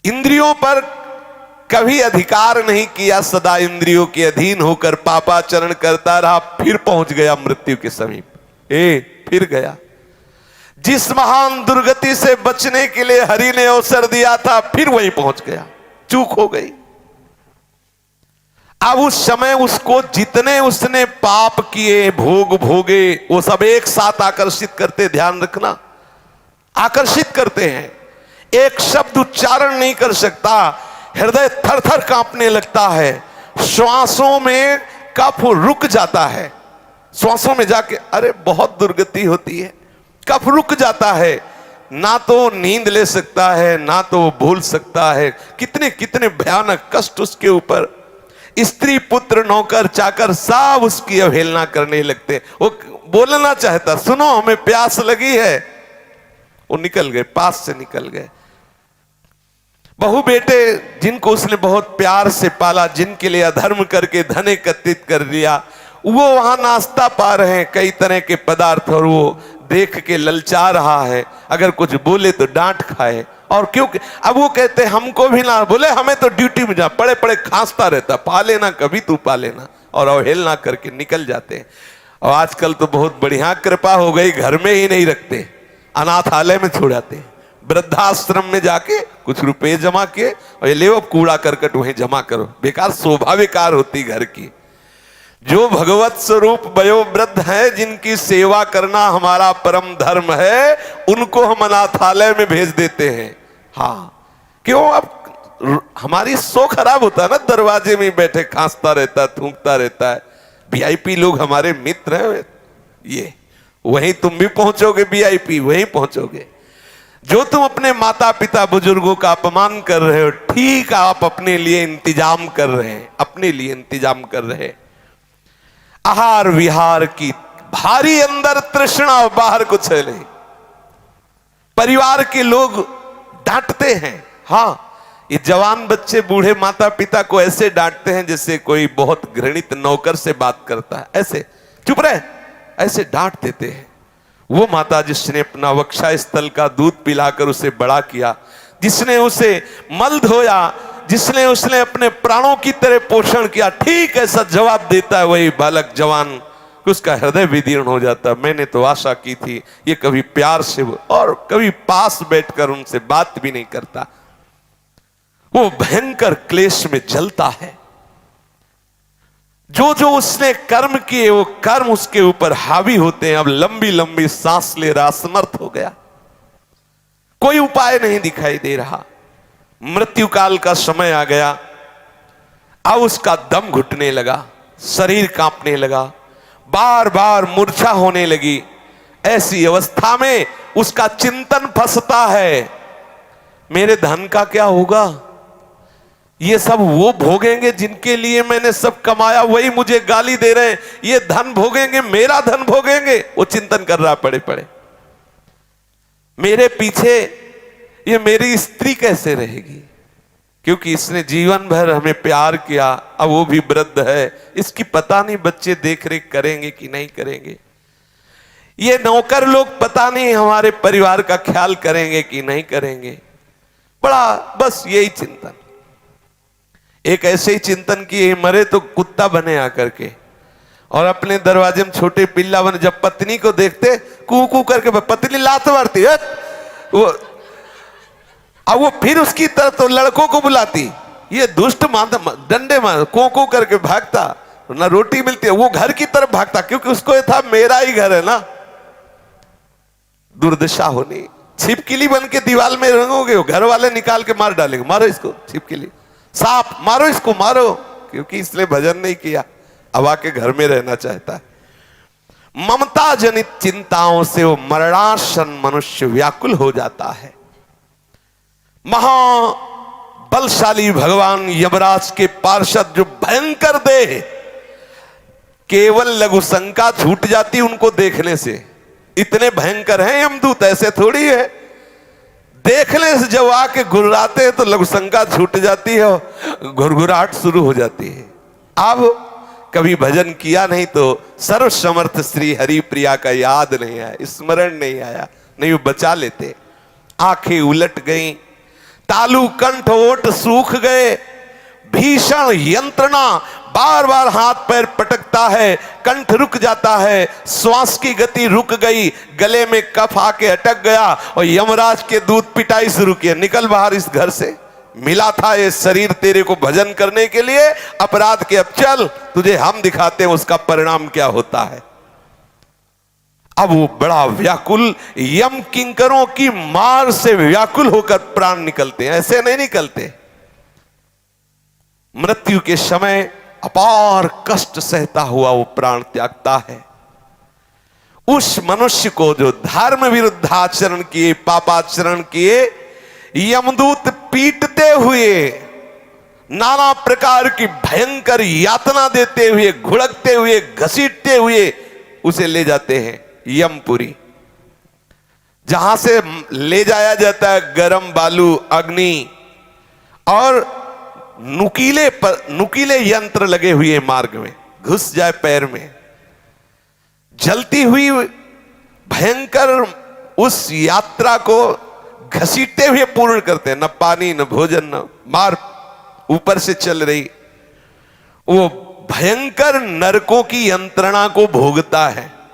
इंद्रियों पर कभी अधिकार नहीं किया, सदा इंद्रियों के अधीन होकर पापाचरण करता रहा, फिर पहुंच गया मृत्यु के समीप। फिर गया। जिस महान दुर्गति से बचने के लिए हरि ने अवसर दिया था, फिर वहीं पहुंच गया। चूक हो गई। अब उस समय उसको जितने उसने पाप किए, भोग भोगे, वो सब एक साथ आकर्षित करते, ध्यान रखना, आकर्षित करते हैं। एक शब्द उच्चारण नहीं कर सकता, हृदय थर थर कांपने लगता है, श्वासों में कफ रुक जाता है, श्वासों में जाके अरे बहुत दुर्गति होती है, कफ रुक जाता है, ना तो नींद ले सकता है, ना तो भूल सकता है। कितने कितने भयानक कष्ट उसके ऊपर। स्त्री पुत्र नौकर चाकर सब उसकी अवहेलना करने लगते। वो बोलना चाहता, सुनो हमें प्यास लगी है, वो निकल गए, पास से निकल गए। बहु बेटे जिनको उसने बहुत प्यार से पाला, जिनके लिए अधर्म करके धन एकत्रित कर लिया, वो वहां नाश्ता पा रहे हैं, कई तरह के पदार्थ, और वो देख के ललचा रहा है। अगर कुछ बोले तो डांट खाए। और क्योंकि अब वो कहते हमको भी ना बोले, हमें तो ड्यूटी में जा, पड़े पड़े खांसता रहता, पा लेना कभी तू पा लेना, और अवहेलना करके निकल जाते हैं। और आजकल तो बहुत बढ़िया कृपा हो गई, घर में ही नहीं रखते, अनाथालय में छोड़ाते हैं, वृद्धाश्रम में जाके कुछ रुपए जमा किए और ये ले कूड़ा करकट वहीं जमा करो। बेकार शोभा बेकार होती घर की। जो भगवत स्वरूप वयोवृद्ध हैं, जिनकी सेवा करना हमारा परम धर्म है, उनको हम अनाथालय में भेज देते हैं। हाँ, क्यों? अब हमारी सो खराब होता है ना, दरवाजे में बैठे खांसता रहता है, थूकता रहता है। वीआईपी लोग हमारे मित्र हैं, ये वहीं तुम भी पहुंचोगे, वीआईपी वहीं पहुंचोगे। जो तुम अपने माता पिता बुजुर्गों का अपमान कर रहे हो, ठीक आप अपने लिए इंतजाम कर रहे हैं, अपने लिए इंतजाम कर रहे हैं। आहार विहार की भारी अंदर तृष्णा, बाहर कुछ है नहीं। परिवार के लोग डांटते हैं। हाँ, ये जवान बच्चे बूढ़े माता पिता को ऐसे डांटते हैं जैसे कोई बहुत घृणित नौकर से बात करता है, ऐसे चुप रहे, ऐसे डांट देते हैं। वो माता जिसने अपना वक्षा स्थल का दूध पिलाकर उसे बड़ा किया, जिसने उसे मल धोया, जिसने उसने अपने प्राणों की तरह पोषण किया, ठीक ऐसा जवाब देता है वही बालक जवान, उसका हृदय विदीर्ण हो जाता। मैंने तो आशा की थी ये कभी प्यार से और कभी पास बैठकर उनसे बात भी नहीं करता। वो भयंकर क्लेश में जलता है। जो जो उसने कर्म किए वो कर्म उसके ऊपर हावी होते हैं। अब लंबी लंबी सांस ले रहा, असमर्थ हो गया, कोई उपाय नहीं दिखाई दे रहा। मृत्यु काल का समय आ गया। अब उसका दम घुटने लगा, शरीर कांपने लगा, बार बार मूर्छा होने लगी। ऐसी अवस्था में उसका चिंतन फंसता है, मेरे धन का क्या होगा? ये सब वो भोगेंगे जिनके लिए मैंने सब कमाया, वही मुझे गाली दे रहे हैं। ये धन भोगेंगे, मेरा धन भोगेंगे। वो चिंतन कर रहा पड़े पड़े, मेरे पीछे ये मेरी स्त्री कैसे रहेगी? क्योंकि इसने जीवन भर हमें प्यार किया, अब वो भी वृद्ध है, इसकी पता नहीं बच्चे देख रेख करेंगे कि नहीं करेंगे। ये नौकर लोग पता नहीं हमारे परिवार का ख्याल करेंगे कि नहीं करेंगे। बड़ा बस यही चिंतन। एक ऐसे ही चिंतन किए, मरे तो कुत्ता बने आकर के, और अपने दरवाजे में छोटे पिल्ला बने। जब पत्नी को देखते कू कू करके, पत्नी लात मारती है वो, अब वो फिर उसकी तरफ तो लड़कों को बुलाती, ये दुष्ट डंडे मार को को करके भागता, ना रोटी मिलती है, वो घर की तरफ भागता, क्योंकि उसको ये था मेरा ही घर है ना। दुर्दशा होनी। छिपकली बन के दीवार में रंगोगे, घर वाले निकाल के मार डालेंगे, मारो इसको छिपकली, सांप मारो इसको, मारो, क्योंकि इसने भजन नहीं किया, अब आके घर में रहना चाहता है। ममता जनित चिंताओं से वो मरणासन मनुष्य व्याकुल हो जाता है। महाबलशाली भगवान यमराज के पार्षद जो भयंकर देह, केवल लघु शंका छूट जाती उनको देखने से। इतने भयंकर हैं यमदूत, ऐसे थोड़ी है। देखने से जब आके घुर्राते हैं तो लघु शंका छूट जाती है, घुरघुराहट शुरू हो जाती है। अब कभी भजन किया नहीं तो सर्व समर्थ श्री हरि प्रिया का याद नहीं आया, स्मरण नहीं आया, नहीं वो बचा लेते। आंखें उलट गईं, तालु कंठ ओठ सूख गए, भीषण यंत्रणा, बार बार हाथ पैर पटकता है, कंठ रुक जाता है, श्वास की गति रुक गई, गले में कफ आके अटक गया और यमराज के दूध पिटाई शुरू किया, निकल बाहर इस घर से, मिला था ये शरीर तेरे को भजन करने के लिए, अपराध के अब चल, तुझे हम दिखाते हैं उसका परिणाम क्या होता है। अब वो बड़ा व्याकुल, यम किंकरों की मार से व्याकुल होकर प्राण निकलते हैं, ऐसे नहीं निकलते। मृत्यु के समय अपार कष्ट सहता हुआ वो प्राण त्यागता है। उस मनुष्य को जो धर्म विरुद्ध आचरण किए, पापाचरण किए, यमदूत पीटते हुए, नाना प्रकार की भयंकर यातना देते हुए, घुड़कते हुए, घसीटते हुए उसे ले जाते हैं यमपुरी, जहां से ले जाया जाता है गरम बालू, अग्नि और नुकीले यंत्र लगे हुए मार्ग में, घुस जाए पैर में, जलती हुई भयंकर उस यात्रा को घसीटते हुए पूर्ण करते हैं। न पानी, न भोजन, न मार, ऊपर से चल रही वो भयंकर नरकों की यंत्रणा को भोगता है।